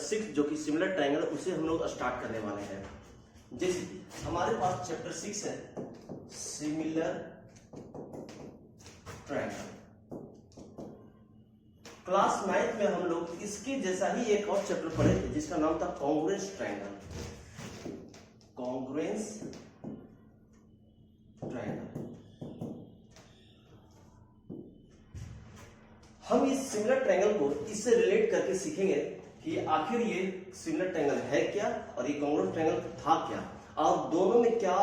6 जो कि similar triangle उसे हम लोग स्टार्ट करने वाले हैं। जैसे हमारे पास चैप्टर 6 है सिमिलर ट्रायंगल। क्लास 9 में हम लोग इसके जैसा ही एक और चैप्टर पढ़े थे जिसका नाम था कॉन्ग्रुएंस ट्रायंगल। Congruence triangle. हम इस सिमिलर ट्रायंगल को इससे रिलेट करके सीखेंगे कि आखिर ये सिमिलर ट्रायंगल है क्या और ये कॉन्ग्रुएंस ट्रायंगल था क्या और दोनों में क्या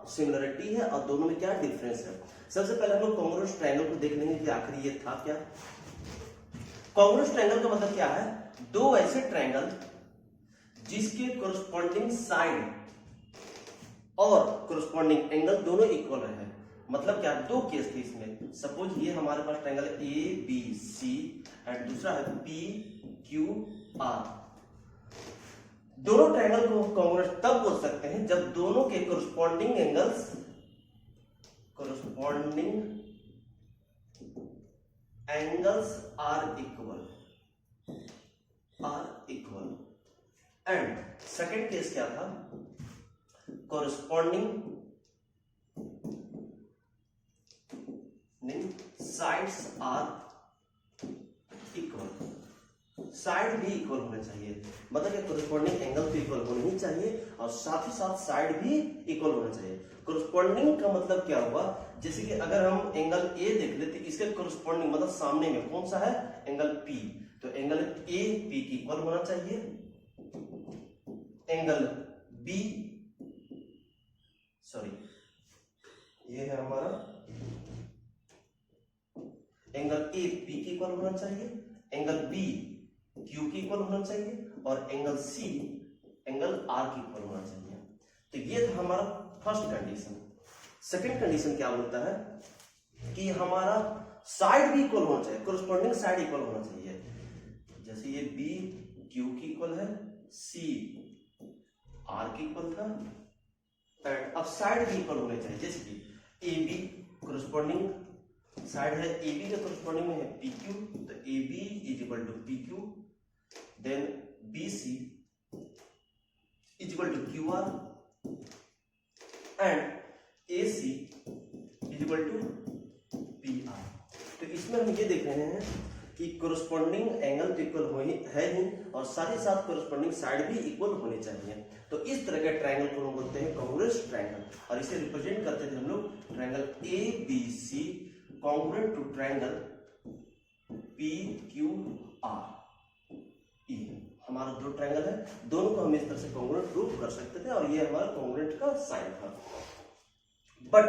सिमिलरिटी है और दोनों में क्या डिफरेंस है। सबसे पहले हम लोग कॉन्ग्रुएंस ट्रायंगल को देख लेंगे कि आखिर ये था क्या। कॉन्ग्रुएंस ट्रायंगल का मतलब क्या है? दो ऐसे ट्रायंगल जिसके कोरस्पॉन्डिंग साइड और कोरस्पॉन्डिंग एंगल दोनों इक्वल रहे। मतलब क्या? दो केस थे इसमें। सपोज ये हमारे पास triangle A B C and दूसरा है पी क्यू आर। दोनों ट्रायंगल को कॉन्ग्रुएंस तब बोल सकते हैं जब दोनों के corresponding angles are equal and second case क्या था? Corresponding sides are equal. Side भी इक्वल होने चाहिए, मतलब कोरस्पॉन्डिंग एंगल भी इक्वल होने ही चाहिए और साथ ही साथ साइड भी इक्वल होना चाहिए। कोरस्पॉन्डिंग का मतलब क्या हुआ? जैसे कि अगर हम एंगल ए देख लेते, इसके कोरस्पॉन्डिंग मतलब सामने में कौन सा है? Angle P. तो एंगल ए पी की इक्वल होना चाहिए। एंगल बी ये है हमारा एंगल ए पी की इक्वल होना चाहिए, एंगल बी क्यू की इक्वल होना चाहिए और एंगल सी एंगल आर की इक्वल होना चाहिए। तो ये था हमारा फर्स्ट कंडीशन। सेकंड कंडीशन क्या बोलता है कि हमारा साइड भी इक्वल होना चाहिए, कोरस्पॉन्डिंग साइड इक्वल होना चाहिए। जैसे ये बी क्यू की इक्वल है, सी आर की इक्वल था एंड अब साइड भी इक्वल होने चाहिए। जैसे कि ए बी कोरस्पॉन्डिंग साइड है, ए बी के कोरस्पॉन्डिंग में है पी क्यू, तो a b is equal to p q, then b c is equal to q r and a c is equal to p r. तो इसमें हम ये देख रहे हैं कि कोरस्पॉन्डिंग एंगल तो इक्वल है ही और साथ ही साथ कोरस्पॉन्डिंग साइड भी इक्वल होनी चाहिए। तो इस तरह के ट्रायंगल को हम बोलते हैं कॉन्ग्रुएंस ट्रायंगल और इसे रिप्रेजेंट करते थे हम लोग triangle A B c congruent to triangle p Q r ई। हमारा दो ट्रायंगल है, दोनों को हम इस तरह से कॉन्ग्रुएंट प्रूव कर सकते थे और ये हमारा कॉन्ग्रुएंट का साइन था। बट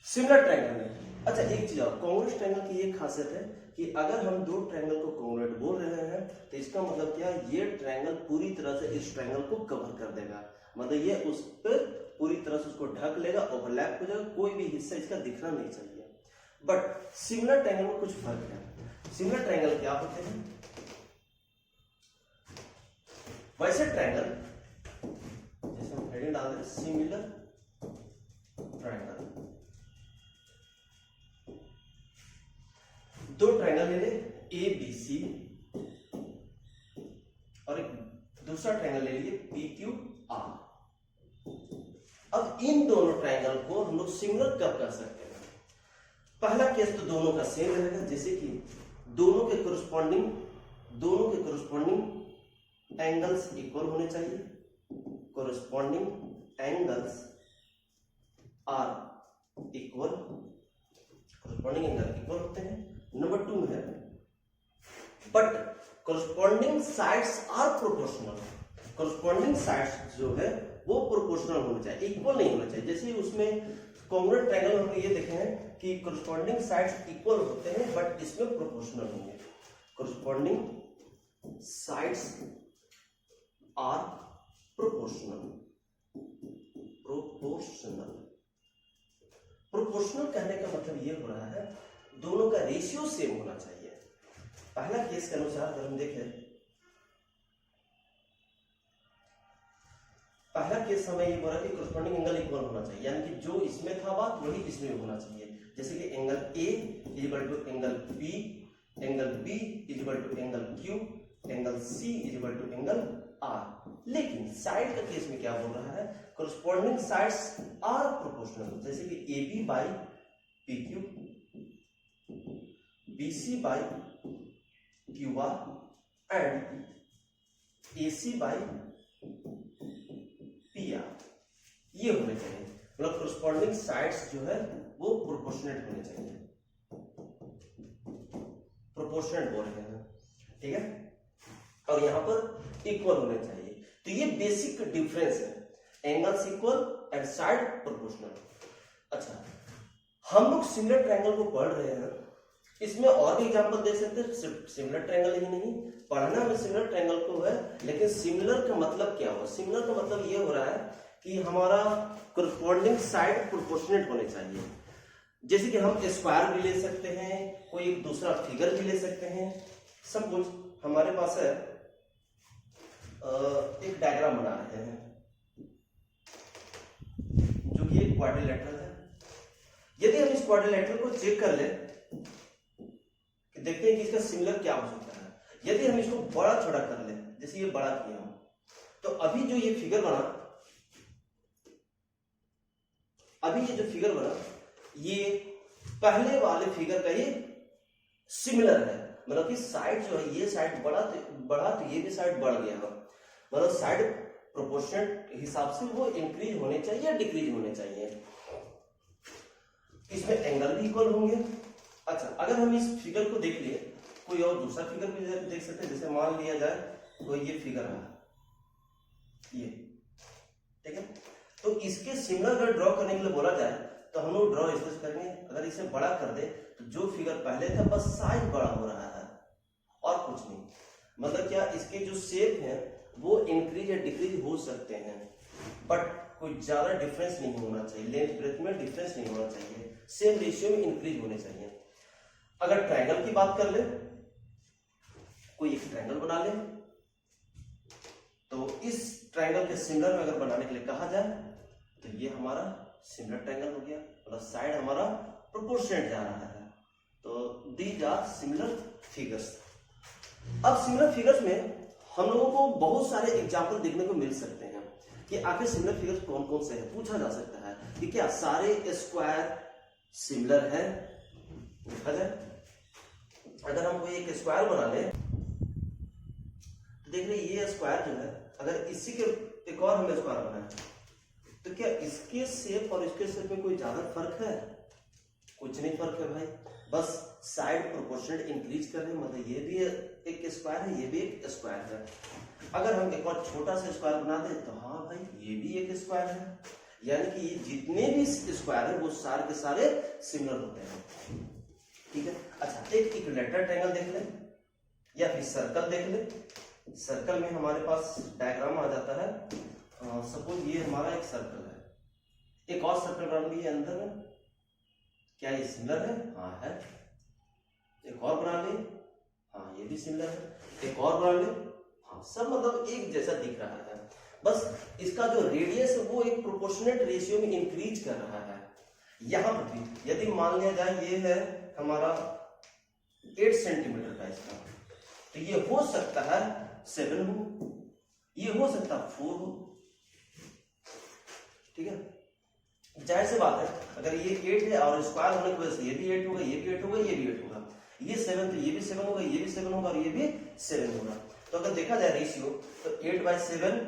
सिमिलर ट्रायंगल में अच्छा एक चीज और, कॉन्ग्रुएंट ट्रायंगल की ये खासियत है कि अगर हम दो ट्रायंगल को कॉन्ग्रुएंट बोल रहे हैं तो इसका मतलब क्या? ये ट्रायंगल पूरी तरह से इस ट्रायंगल को कवर कर देगा, मतलब ये उस पर पूरी तरह से उसको ढक लेगा, ओवरलैप हो जाएगा, कोई भी हिस्सा इसका दिखना नहीं चाहिए। बट सिमिलर ट्रायंगल में कुछ फर्क है। सिमिलर ट्रायंगल क्या होते हैं? वैसे ट्रायंगल जैसे हम हेडिंग डाल रहे सिमिलर ट्रायंगल, दो ट्रायंगल ले ले ए बी सी और एक दूसरा ट्रायंगल ले लिए पी क्यू आर। अब इन दोनों ट्रायंगल को हम लोग सिमिलर कब कर सकते हैं? पहला केस तो दोनों का सेम रहेगा, जैसे कि दोनों के कोरस्पॉन्डिंग एंगल्स इक्वल होने चाहिए। Corresponding angles are equal, corresponding angle equal होते हैं। नंबर 2 में है but corresponding sides are proportional. Corresponding sides जो है वो प्रोपोर्शनल होना चाहिए, इक्वल नहीं होना चाहिए। जैसे उसमें कॉन्ग्रुएंट ट्रायंगल में हम ये देखे हैं कि कोरस्पॉन्डिंग साइड्स इक्वल होते हैं बट इसमें प्रोपोर्शनल होंगे। Corresponding sides are proportional. Proportional कहने का मतलब ये हो रहा है दोनों का रेशियो सेम होना चाहिए। पहला केस के अनुसार अगर हम देखें, पहला केस हमें ये बोला कि कोरस्पॉन्डिंग एंगल इक्वल होना चाहिए, यानी कि जो इसमें था बात वही इसमें होना चाहिए। जैसे कि angle a is equal to angle b, angle b is equal to angle q angle C is equal to angle R। लेकिन साइड का केस में क्या बोल रहा है, कोरस्पॉन्डिंग साइड्स आर प्रोपोर्शनल, जैसे कि AB by PQ, BC by QR and AC by PR, ये होने चाहिए। मतलब कोरस्पॉन्डिंग साइड्स जो है वो प्रोपोर्शनेट होने चाहिए, प्रोपोर्शनेट बोल रहे हैं, ठीक है, और यहां पर इक्वल होने चाहिए। तो ये बेसिक डिफरेंस है, angles equal and side proportional. अच्छा, हम लोग सिमिलर ट्रायंगल को पढ़ रहे हैं, इसमें और भी एग्जांपल दे सकते हैं, सिर्फ सिमिलर ट्रायंगल ही नहीं, पढ़ना में सिमिलर ट्रायंगल को है, लेकिन सिमिलर का मतलब क्या हुआ, सिमिलर का मतलब ये हो रहा है कि हमारा कोरस्पॉन्डिंग साइड प्रोपोर्शनेट होने चाहिए। जैसे कि हम स्क्वायर भी ले सकते हैं, कोई एक दूसरा फिगर भी ले सकते हैं। सपोज हमारे पास है एक डायग्राम बना रहे हैं जो कि एक क्वाड्रिलेटरल है। यदि हम इस क्वाड्रिलेटरल को चेक कर ले, देखते हैं कि इसका सिमिलर क्या हो सकता है। यदि हम इसको बड़ा छोटा कर ले, जैसे ये बड़ा किया हूं, तो अभी जो ये फिगर बना, अभी ये जो फिगर बना, ये पहले वाले फिगर का ही सिमिलर है। मतलब कि साइड जो है, ये साइड बढ़ा तो ये भी साइड बढ़ गया, मतलब साइड प्रोपोर्शनेट हिसाब से वो इंक्रीज होने चाहिए या डिक्रीज होने चाहिए। इसमें एंगल भी इक्वल होंगे। अच्छा, अगर हम इस फिगर को देख लिए, कोई और दूसरा फिगर भी देख सकते हैं। जैसे मान लिया जाए तो ये फिगर है, ये, ठीक है, तो इसके सिमिलर अगर ड्रॉ करने के लिए बोला जाए तो हम लोग ड्रॉ इससे करेंगे। अगर इसे बड़ा कर दे तो जो फिगर पहले था बस साइज बड़ा हो रहा है और कुछ नहीं। मतलब क्या, इसके जो शेप है वो इंक्रीज या डिक्रीज हो सकते हैं, बट कोई ज्यादा डिफरेंस नहीं होना चाहिए, लेंथ ब्रेथ में डिफरेंस नहीं होना चाहिए, सेम रेशियो में इंक्रीज होने चाहिए। अगर ट्रायंगल की बात कर ले, कोई एक ट्रायंगल बना ले, तो इस ट्रायंगल के सिमिलर में अगर बनाने के लिए कहा जाए तो ये हमारा सिमिलर ट्रायंगल हो गया, मतलब साइड हमारा प्रोपोर्शनेट जा रहा है। तो दीज आर सिमिलर फिगर्स। अब सिमिलर फिगर्स में हम लोगों को बहुत सारे एग्जाम्पल देखने को मिल सकते हैं कि आखिर सिमिलर फिगर्स कौन कौन से हैं। पूछा जा सकता है कि क्या सारे स्क्वायर सिमिलर है। देखा जाए, अगर हम कोई एक स्क्वायर बना ले तो देख रहे ये स्क्वायर जो है, अगर इसी के एक और हम स्क्वायर बनाए तो क्या इसके शेप और इसके शेप में कोई ज्यादा फर्क है? कुछ नहीं फर्क है भाई, बस साइड प्रोपोर्शनेट इंक्रीज कर रहे हैं। मतलब ये भी एक स्क्वायर है, ये भी एक स्क्वायर है। अगर हम एक और छोटा सा स्क्वायर बना दें तो हाँ भाई, ये भी एक स्क्वायर है। यानी कि ये जितने भी स्क्वायर है वो सारे के सारे सिमिलर होते हैं, ठीक है। अच्छा, एक इक्विलैटरल ट्रायंगल देख ले या फिर सर्कल देख ले। सर्कल में हमारे पास डायग्राम आ जाता है। सपोज ये हमारा एक सर्कल है, एक और सर्कल बना लिए अंदर में, क्या ये सिमिलर है? हाँ है। एक और बना ले, हाँ ये भी सिमिलर है। एक और बना ले, हाँ, सब मतलब एक जैसा दिख रहा है। बस इसका जो रेडियस है वो एक प्रोपोर्शनेट रेशियो में इंक्रीज कर रहा है। यहां पर भी यदि मान लिया जाए ये है हमारा 8 सेंटीमीटर का इसका, तो ये हो सकता है 7 हो, ये हो सकता है 4 हो, ठीक है। जाहिर सी बात है, अगर ये 8 है और स्क्वायर होने की वजह से ये भी 8 होगा, ये भी 8 होगा, ये भी 8 होगा, ये 7 तो ये भी 7 होगा, ये भी 7 होगा और ये भी 7 होगा। तो अगर देखा जाए रेशियो तो 8/7,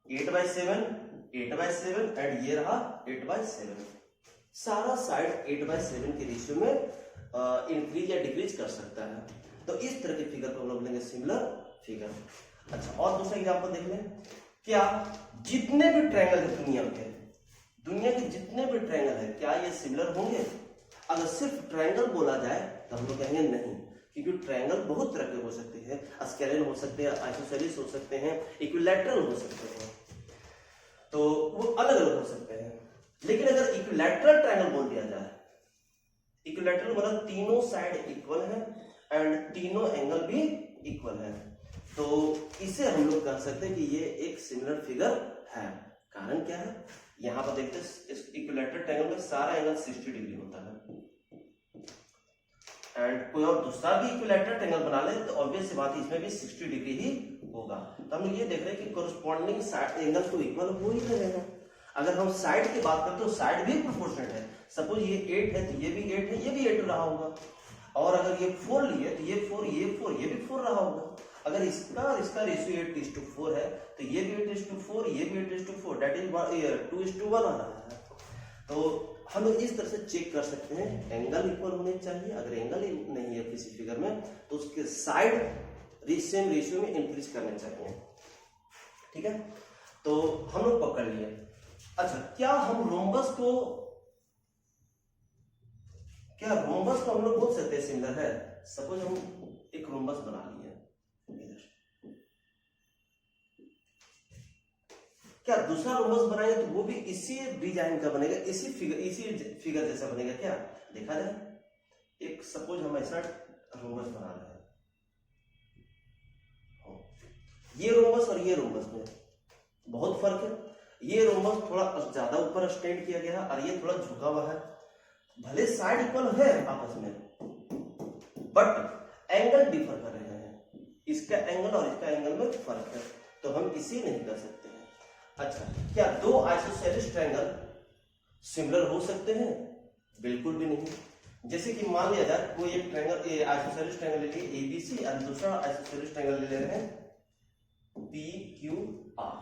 8/7, 8/7 एंड ये रहा 8/7। सारा साइड 8/7 के रेशियो में इंक्रीज या डिक्रीज कर सकता है। तो इस तरह के फिगर को हम लोग लेंगे सिमिलर फिगर। अच्छा, और दूसरा एग्जांपल देख लें। क्या जितने भी ट्रायंगल है दुनिया के जितने भी ट्रायंगल है, क्या ये सिमिलर होंगे? अगर सिर्फ ट्रायंगल बोला जाए तो हम लोग कहेंगे नहीं, क्योंकि ट्रायंगल बहुत तरह के हो सकते हैं। स्केलेन हो सकते हैं, आइसोसेलेस हो सकते हैं, इक्विलैटरल हो सकते हैं, तो वो अलग अलग हो सकते हैं। लेकिन अगर इक्विलैटरल ट्रायंगल बोल दिया जाए, इक्विलैटरल मतलब तीनों साइड इक्वल है एंड तीनों एंगल भी इक्वल है, तो इसे हम लोग कह सकते हैं कि ये एक सिमिलर फिगर है। कारण क्या है? यहां पर देखते हैं इक्विलैटरल ट्रायंगल में सारा एंगल 60 डिग्री होता है एंड कोई और दूसरा भी इक्विलैटरल ट्रायंगल बना ले तो ऑब्वियस सी बात है इसमें भी 60 डिग्री ही होगा। तो हम ये देख रहे हैं कि कोरिस्पोंडिंग साइड एंगल तो इक्वल हो ही रहेगा। अगर हम साइड की बात करें तो साइड भी प्रोपोर्शनल है। सपोज ये 8 है तो ये भी 8 है, ये भी 8 रहा होगा। और अगर ये 4 लिए तो ये 4 ये भी 4 रहा होगा। अगर इसका रेशियो 8:4 है तो ये भी 8:4 ये भी 8:4 दैट इज 2:1 आ रहा है। तो हम लोग इस तरह से चेक कर सकते हैं एंगल इक्वल होने चाहिए। अगर एंगल नहीं है किसी फिगर में तो उसके साइड सेम रेशियो में इंक्रीज करने चाहिए। ठीक है, तो हम लोग पकड़ लिए। अच्छा, क्या रोम्बस को हम लोग बोल सकते हैं सिमिलर है? सपोज हम एक रोम्बस बना लिए इधर, क्या दूसरा रोम्बस बनाएंगे तो वो भी इसी डिजाइन का बनेगा, इसी फिगर जैसा बनेगा क्या? देखा जाए। एक सपोज हम ऐसा रोम्बस बना रहे हैं, ये रोम्बस और ये रोम्बस में बहुत फर्क है। ये रोम्बस थोड़ा ज्यादा ऊपर स्टैंड किया गया है और ये थोड़ा झुका हुआ है। भले साइड इक्वल है आपस में बट एंगल डिफर कर रहे हैं। इसका एंगल और इसका एंगल में फर्क है, तो हम इसी नहीं कर सकते हैं। अच्छा, क्या दो आइसोसेलेस ट्रायंगल सिमिलर हो सकते हैं? बिल्कुल भी नहीं। जैसे कि मान लिया जाए कोई एक ट्रायंगल आइसोसेलेस ट्रायंगल ले लिए ABC और दूसरा आइसोसेलेस ट्रायंगल ले रहे हैं PQR।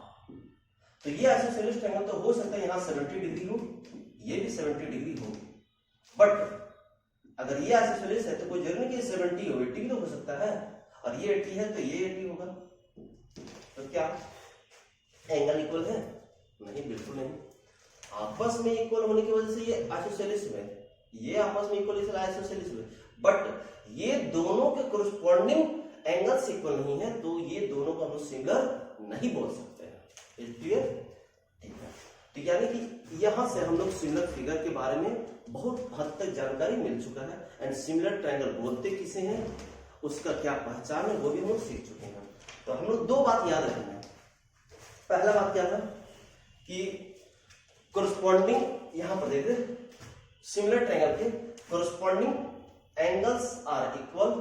तो ये आइसोसेलेस ट्रायंगल तो हो सकता है यहाँ 70 डिग्री हो, ये भी 70 डिग्री हो, बट अगर ये आइसोसेलेस है तो कोई जरूरी नहीं कि 70 हो, 80 तो हो सकता है। और ये 80 है तो ये 80 होगा। तो क्या एंगल इक्वल है? नहीं, बिल्कुल नहीं। आपस में इक्वल होने की वजह से ये आइसोसेलेस में, ये आपस में इक्वल इसलिए आइसोसेलेस में, बट ये दोनों के कोरिस्पोंडिंग एंगल्स इक्वल नहीं है, तो ये दोनों को हम सिमिलर नहीं बोल सकते हैं। Is clear? ठीक है। तो यानी कि यहां से हम लोग सिमिलर फिगर के बारे में बहुत हद तक जानकारी मिल चुका है। एंड सिमिलर ट्रायंगल बोलते किसे हैं, उसका क्या पहचान है, वो भी हम लोग सीख चुके हैं। तो हम लोग दो बात याद रखेंगे। पहला बात क्या था कि कोरिस्पोंडिंग, यहां पर देख रहे सिमिलर ट्रायंगल के corresponding angles are equal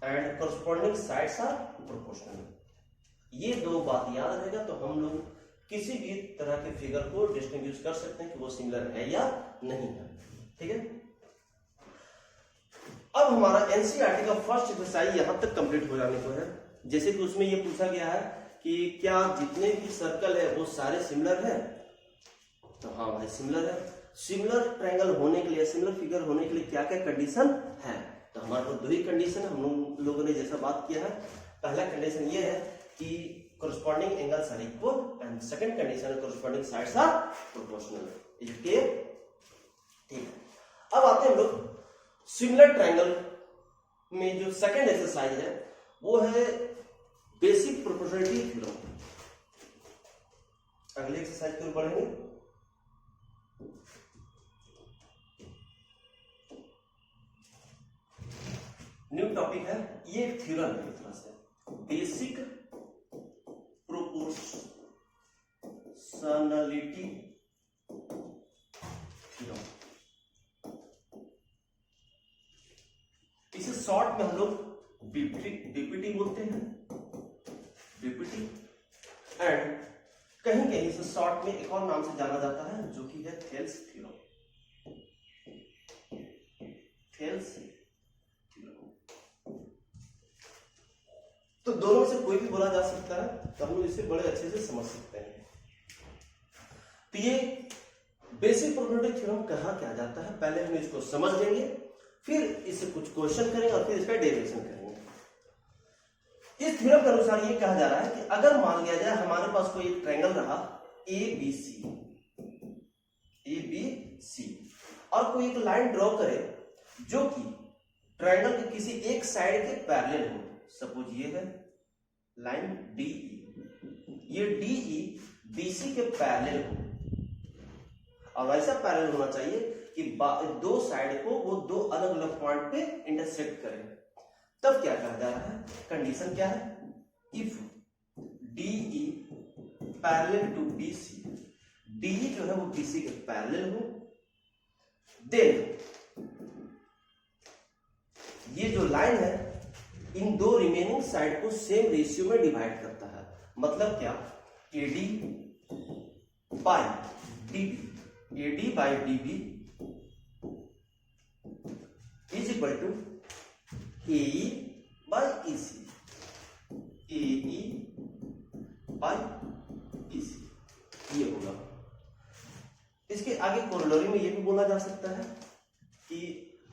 and corresponding sides are proportional. ये दो बात याद रहेगा तो हम लोग किसी भी तरह के फिगर को डिस्टिंग्विश कर सकते हैं कि वो सिमिलर है या नहीं है। ठीक है, अब हमारा एनसीईआरटी का फर्स्ट एक्सरसाइज यहां तक कंप्लीट हो जाने को है। जैसे कि उसमें ये पूछा गया है कि क्या जितने भी सर्कल है वो सारे सिमिलर है? तो हाँ भाई, सिमिलर है। सिमिलर ट्रायंगल होने के लिए, सिमिलर फिगर होने के लिए क्या क्या कंडीशन है? तो हमारे पास दो ही कंडीशन हम लोगों ने जैसा बात किया है। पहला कंडीशन ये है कि corresponding angles are equal and second condition corresponding sides are proportional। is it clear? ठीक है, अब आते हैं हम लोग सिमिलर ट्रायंगल में जो सेकंड एक्सरसाइज है वो है बेसिक प्रोपोर्शनलिटी थ्योरम। अगले एक्सरसाइज की ओर बढ़ेंगे। न्यू टॉपिक है, ये थ्योरम है एक तरह से, बेसिक प्रोपोर्शनलिटी थ्योरम। इसे शॉर्ट में हम लोग बीपीटी बोलते हैं, बीपीटी। एंड कहीं कहीं इसे शॉर्ट में एक और नाम से जाना जाता है जो कि है थेल्स थ्योरम। थेल्स थ्योरम, तो दोनों से कोई भी बोला जा सकता है, तो हम लोग इसे बड़े अच्छे से समझ सकते हैं। तो ये बेसिक प्रोबेबिलिटी थ्योरम कहा क्या जाता है, पहले हम इसको समझ लेंगे, फिर इससे कुछ क्वेश्चन करेंगे और फिर इसका डेरिवेशन करेंगे। इस थ्योरम के अनुसार ये कहा जा रहा है कि अगर मान लिया जाए हमारे पास कोई एक ट्रायंगल रहा ABC, और कोई एक लाइन ड्रॉ करे जो कि ट्रायंगल के किसी एक साइड के पैरेलल हो। सपोज ये है लाइन DE, ये DE BC के पैरेलल हो, और ऐसा पैरेलल होना चाहिए कि दो साइड को वो दो अलग अलग पॉइंट पे इंटरसेक्ट करें। तब क्या कहा जा रहा है, कंडीशन क्या है, if DE parallel to BC, DE जो है वो BC के पैरेलल हो, देन ये जो लाइन है इन दो रिमेनिंग साइड को सेम रेशियो में डिवाइड करता है। मतलब क्या, AD by DB, AD by DB is equal to AE by EC, AE by EC ये होगा। इसके आगे कोरोलरी में ये भी बोला जा सकता है कि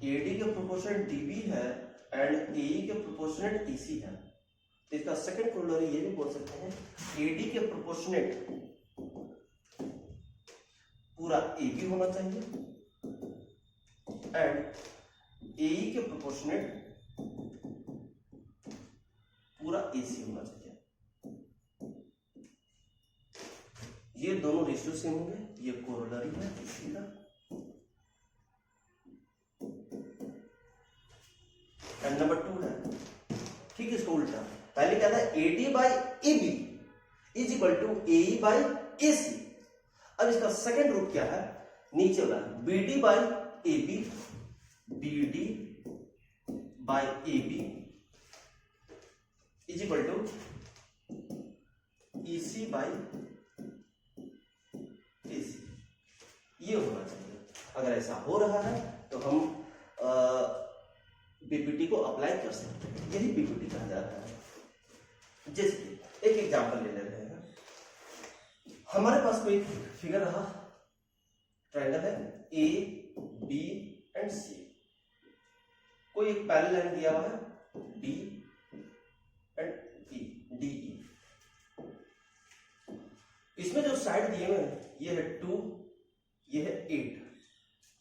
AD के प्रोपोर्शनल DB है एंड AE के प्रोपोर्शनेट EC है। तो इसका सेकंड कोरोलरी ये भी बोल सकते हैं AD के प्रोपोर्शनेट पूरा AB होना चाहिए एंड AE के प्रोपोर्शनेट पूरा AC होना चाहिए। ये दोनों रेशियो सेम होंगे, ये कोरोलरी है इसी का। एंड नंबर 2 है ठीक इसको उल्टा, पहले क्या था AD by AB is equal to AE by AC। अब इसका सेकंड रूप क्या है, नीचे वाला BD by AB, BD by AB is equal to EC by AC। ये होना चाहिए। अगर ऐसा हो रहा है तो हम बीपीटी को अप्लाई कर सकते हैं, यही बीपीटी कहा जाता है। जैसे एक एग्जांपल ले लेते हैं, हमारे पास कोई फिगर रहा, ट्रायंगल है A B एंड C, कोई एक पैरेलल लाइन दिया हुआ है D एंड E, DE। इसमें जो साइड दिए हुए हैं ये है 2, ये है 8,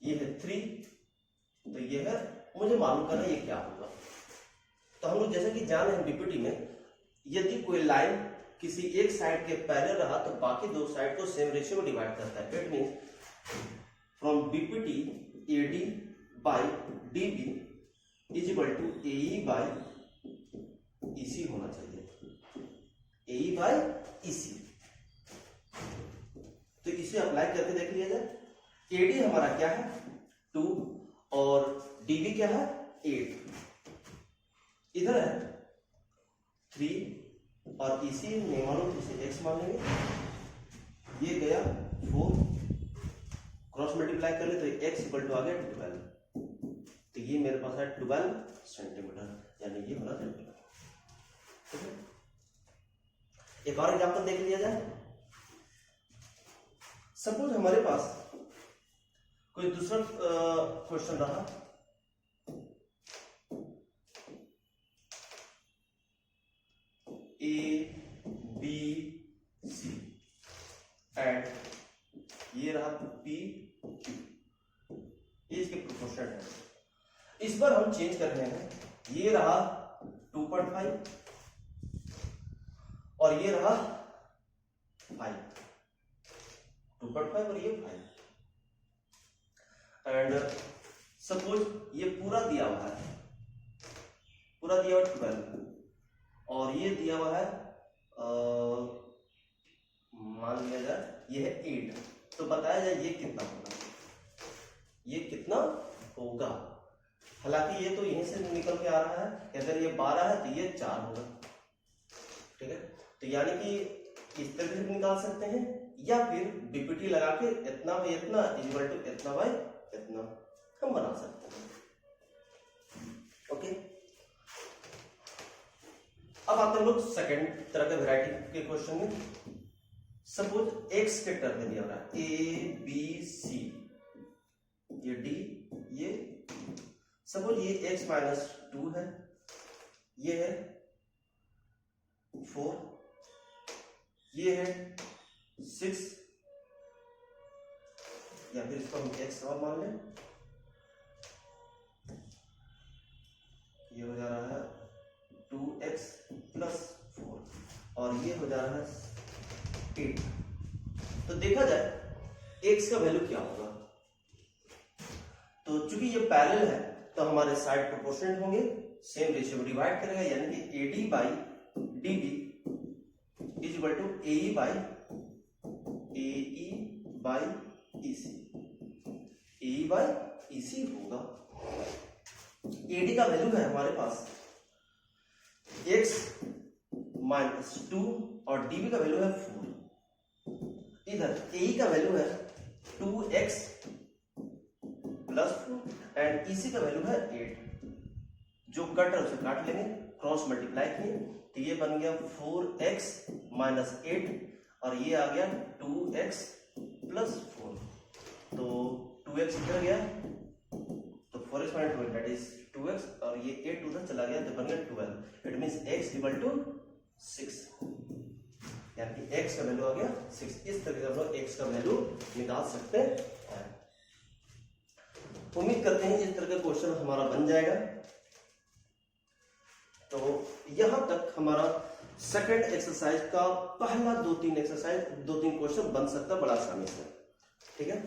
ये है 3, तो ये है, मुझे मालूम करना ये क्या होगा। तो हम लोग जैसे कि जान रहे हैं बीपीटी में यदि कोई लाइन किसी एक साइड के पैरेलल रहा तो बाकी दो साइड को सेम रेशियो में डिवाइड करता है। It means from BPT AD by DB is equal to AE by EC होना चाहिए, AE बाई EC। तो इसे अप्लाई करके देख लिया जाए। AD हमारा क्या है 2 और DB क्या है 8, इधर है 3 और EC में मानो इसे x मान लेंगे, ये गया 4, क्रॉस मल्टीप्लाई कर ले तो x इक्वल टू आ गया 12, तो ये मेरे पास है 12 सेंटीमीटर, यानी ये होना चाहिए। ठीक है, एक और एग्जांपल देख लिया जाए। सपोज हमारे पास कोई दूसरा क्वेश्चन रहा, A B C एंड ये रहा P Q, ये इसके प्रोपोर्शनल है। इस बार हम चेंज कर रहे हैं, ये रहा 2.5 और ये रहा 5, 2.5 और ये 5 एंड सपोज ये पूरा दिया हुआ है, पूरा दिया हुआ 12 और ये दिया हुआ है मान लिया जाए ये है 8, तो बताया जाए ये कितना होगा, ये कितना होगा। हालांकि ये तो यहीं से निकल के आ रहा है, अगर ये 12 है तो ये 4 होगा। ठीक है, तो यानी कि इस तरह से निकाल सकते हैं या फिर बीपीटी लगा के इतना बाई इतना इक्वल टू इतना बाई इतना हम बना सकते हैं। ओके, अब आते हैं लोग सेकंड तरह के वैरायटी के क्वेश्चन में। सपोज x के टर्म में दिया हुआ है A B C, ये D, ये सपोज ये x माइनस 2 है, ये है 4, ये है 6 या फिर इसको हम x और मान लें, ये हो जा रहा है 2x प्लस 4 और ये हो जा रहा है 8। तो देखा जाए x का वैल्यू क्या होगा, तो चूंकि ये पैरेलल है तो हमारे साइड प्रोपोर्शनल होंगे, सेम रेशियो में डिवाइड करेगा, यानी कि AD by DB is equal to AE by EC, AE by EC होगा। AD का वैल्यू है हमारे पास x - 2 और DB का वैल्यू है 4। इधर AE का वैल्यू है 2x + 4 एंड EC का वैल्यू है 8। जो कट है उसे काट लेंगे, क्रॉस मल्टीप्लाई किए तो ये बन गया 4x - 8 और ये आ गया 2x + 4। तो 2x इधर गया तो 4x - 2 दैट इज 2x और ये 8 उधर चला गया तो बन गया 12। इट मींस x = 6, यानी कि x का वैल्यू आ गया 6। इस तरीके से हम लोग x का वैल्यू निकाल सकते हैं। उम्मीद करते हैं इस तरह का क्वेश्चन हमारा बन जाएगा। तो यहां तक हमारा सेकंड एक्सरसाइज का पहला 2-3 एक्सरसाइज 2-3 क्वेश्चन बन सकता है बड़ा आसानी से। ठीक है।